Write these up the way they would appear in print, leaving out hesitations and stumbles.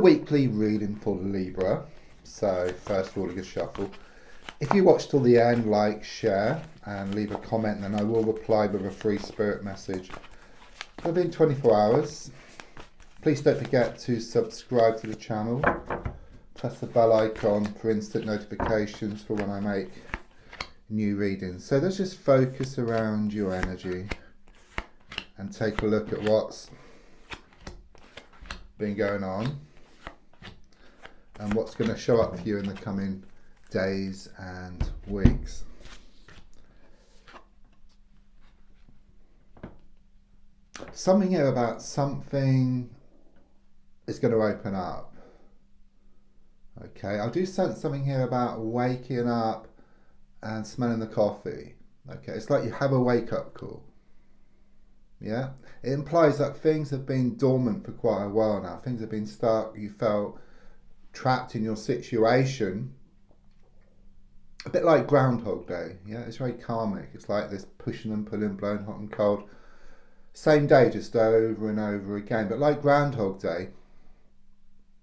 Weekly reading for Libra. So first of all, a good shuffle. If you watched till the end, like, share and leave a comment, then I will reply with a free spirit message within 24 hours. Please don't forget to subscribe to the channel. Press the bell icon for instant notifications for when I make new readings. So let's just focus around your energy and take a look at what's been going on and what's going to show up for you in the coming days and weeks. Something here about something is going to open up. Okay, I do sense something here about waking up and smelling the coffee. Okay, it's like you have a wake-up call. Yeah, it implies that things have been dormant for quite a while now. Things have been stuck. You felt trapped in your situation, a bit like Groundhog Day. Yeah, it's very karmic. It's like this pushing and pulling, blowing hot and cold. Same day, just over and over again. But like Groundhog Day,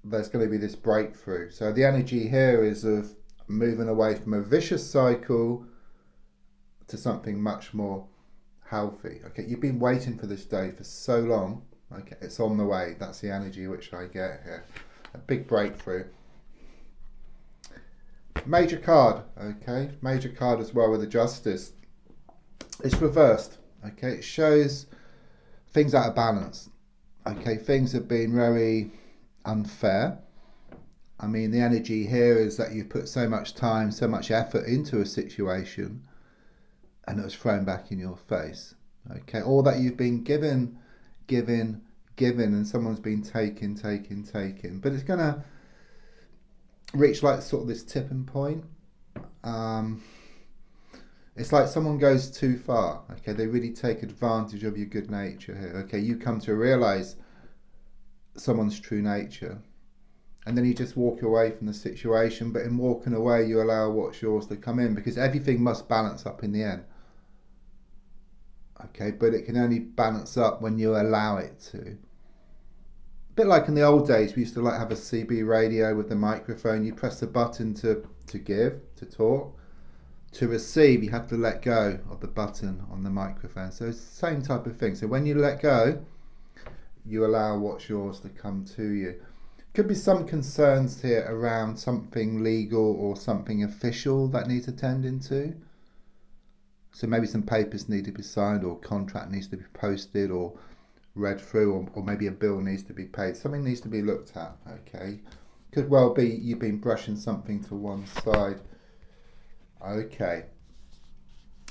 there's going to be this breakthrough. So the energy here is of moving away from a vicious cycle to something much more healthy. Okay, you've been waiting for this day for so long. Okay, it's on the way. That's the energy which I get here. A big breakthrough. Major card, okay, major card as well with the Justice. It's reversed, okay, it shows things out of balance. Okay, things have been very unfair. I mean, the energy here is that you've put so much time, so much effort into a situation and it was thrown back in your face. Okay, all that you've been given, and someone's been taken. But it's going to reach like sort of this tipping point. It's like someone goes too far. Okay, they really take advantage of your good nature here. Okay, you come to realize someone's true nature. And then you just walk away from the situation. But in walking away, you allow what's yours to come in. Because everything must balance up in the end. Okay, but it can only balance up when you allow it to. A bit like in the old days, we used to like have a CB radio with the microphone. You press the button to give, to talk. To receive, you have to let go of the button on the microphone. So it's the same type of thing. So when you let go, you allow what's yours to come to you. Could be some concerns here around something legal or something official that needs attending to. So maybe some papers need to be signed, or contract needs to be posted or read through, or maybe a bill needs to be paid. Something needs to be looked at, okay? Could well be you've been brushing something to one side. Okay.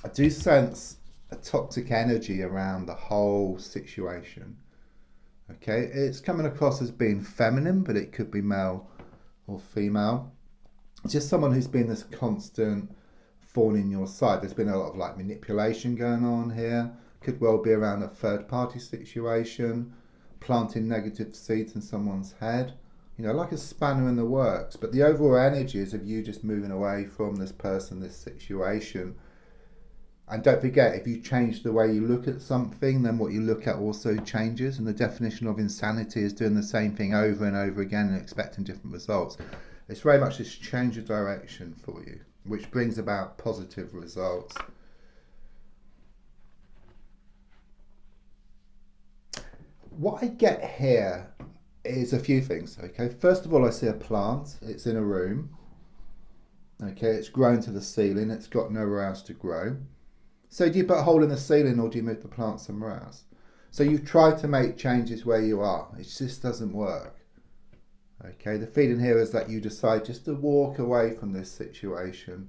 I do sense a toxic energy around the whole situation. Okay, it's coming across as being feminine, but it could be male or female. It's just someone who's been this constant thorn in your side. There's been a lot of like manipulation going on here. Could well be around a third party situation, planting negative seeds in someone's head. You know, like a spanner in the works. But the overall energy is of you just moving away from this person, this situation. And don't forget, if you change the way you look at something, then what you look at also changes. And the definition of insanity is doing the same thing over and over again and expecting different results. It's very much this change of direction for you, which brings about positive results. What I get here is a few things, okay? First of all, I see a plant. It's in a room. Okay, it's grown to the ceiling. It's got nowhere else to grow. So do you put a hole in the ceiling or do you move the plant somewhere else? So you've tried to make changes where you are. It just doesn't work. Okay, the feeling here is that you decide just to walk away from this situation.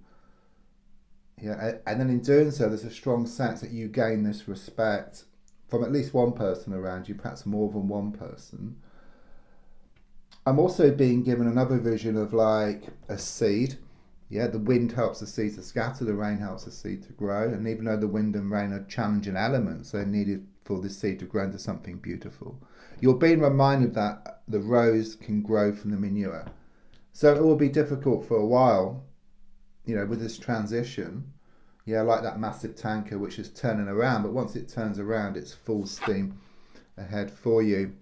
Yeah, and then in doing so, there's a strong sense that you gain this respect from at least one person around you, perhaps more than one person. I'm also being given another vision of like a seed. Yeah, the wind helps the seed to scatter, the rain helps the seed to grow. And even though the wind and rain are challenging elements, they're needed for the seed to grow into something beautiful. You're being reminded that the rose can grow from the manure. So it will be difficult for a while, you know, with this transition. Yeah, like that massive tanker which is turning around, but once it turns around, it's full steam ahead for you.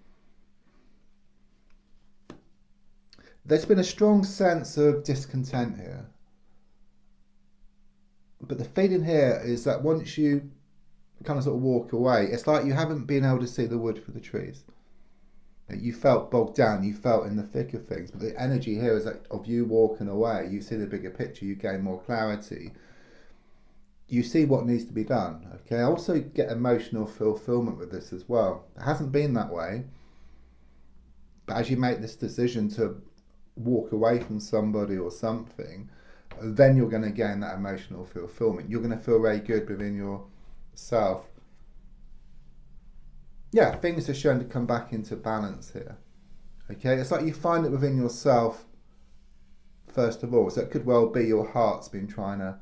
There's been a strong sense of discontent here. But the feeling here is that once you kind of sort of walk away, it's like you haven't been able to see the wood for the trees. You felt bogged down, you felt in the thick of things, but the energy here is like of you walking away. You see the bigger picture, you gain more clarity, you see what needs to be done. Okay, I also get emotional fulfillment with this as well. It hasn't been that way, but as you make this decision to walk away from somebody or something, then you're going to gain that emotional fulfillment. You're going to feel very good within yourself. Yeah, things are shown to come back into balance here. Okay, it's like you find it within yourself first of all. So it could well be your heart's been trying to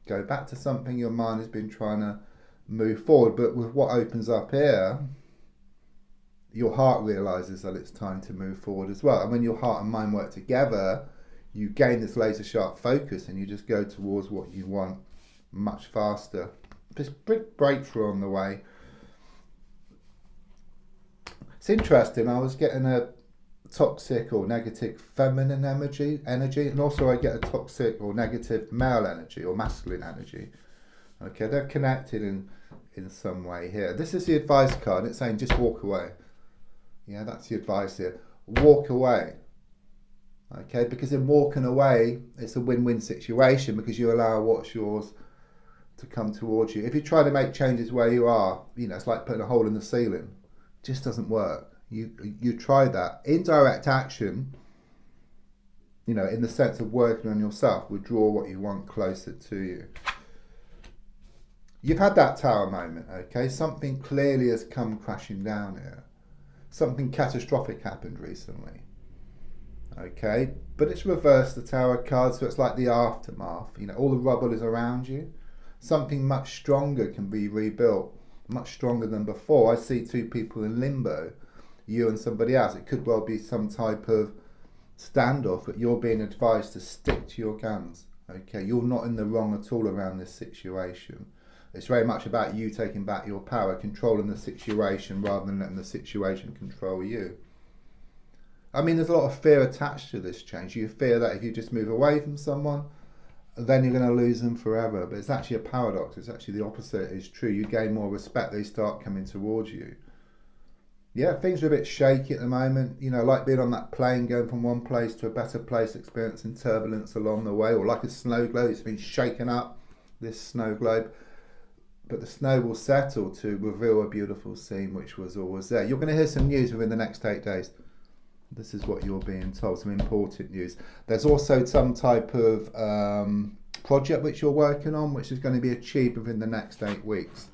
go back to something, your mind has been trying to move forward, but with what opens up here, your heart realizes that it's time to move forward as well. And when your heart and mind work together, you gain this laser sharp focus and you just go towards what you want much faster. This big breakthrough on the way. It's interesting, I was getting a toxic or negative feminine energy, and also I get a toxic or negative male energy or masculine energy. Okay, they're connected in some way here. This is the advice card. It's saying just walk away. Yeah, that's the advice here. Walk away. Okay, because in walking away, it's a win-win situation because you allow what's yours to come towards you. If you try to make changes where you are, it's like putting a hole in the ceiling. It just doesn't work. You try that. Indirect action, in the sense of working on yourself, will draw what you want closer to you. You've had that tower moment, okay? Something clearly has come crashing down here. Something catastrophic happened recently. Okay, but it's reversed the tower card, so it's like the aftermath. All the rubble is around you. Something much stronger can be rebuilt, much stronger than before. I see two people in limbo, you and somebody else. It could well be some type of standoff, but you're being advised to stick to your guns. Okay, you're not in the wrong at all around this situation. It's very much about you taking back your power, controlling the situation rather than letting the situation control you. I mean, there's a lot of fear attached to this change. You fear that if you just move away from someone, then you're going to lose them forever. But it's actually a paradox. It's actually the opposite is true. You gain more respect. They start coming towards you. Yeah, things are a bit shaky at the moment. Like being on that plane, going from one place to a better place, experiencing turbulence along the way, or like a snow globe. It's been shaken up, this snow globe. But the snow will settle to reveal a beautiful scene which was always there. You're going to hear some news within the next 8 days. This is what you're being told, some important news. There's also some type of project which you're working on, which is going to be achieved within the next 8 weeks.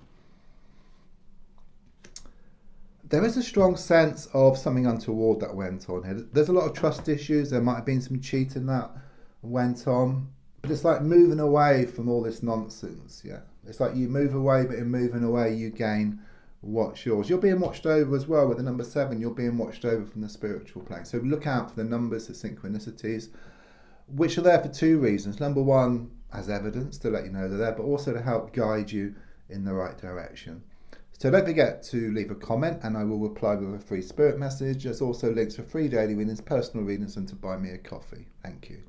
There is a strong sense of something untoward that went on here. There's a lot of trust issues. There might have been some cheating that went on. But it's like moving away from all this nonsense, yeah. It's like you move away, but in moving away, you gain what's yours. You're being watched over as well with the number 7. You're being watched over from the spiritual plane. So look out for the numbers, the synchronicities, which are there for 2 reasons. Number 1, as evidence to let you know they're there, but also to help guide you in the right direction. So don't forget to leave a comment and I will reply with a free spirit message. There's also links for free daily readings, personal readings, and to buy me a coffee. Thank you.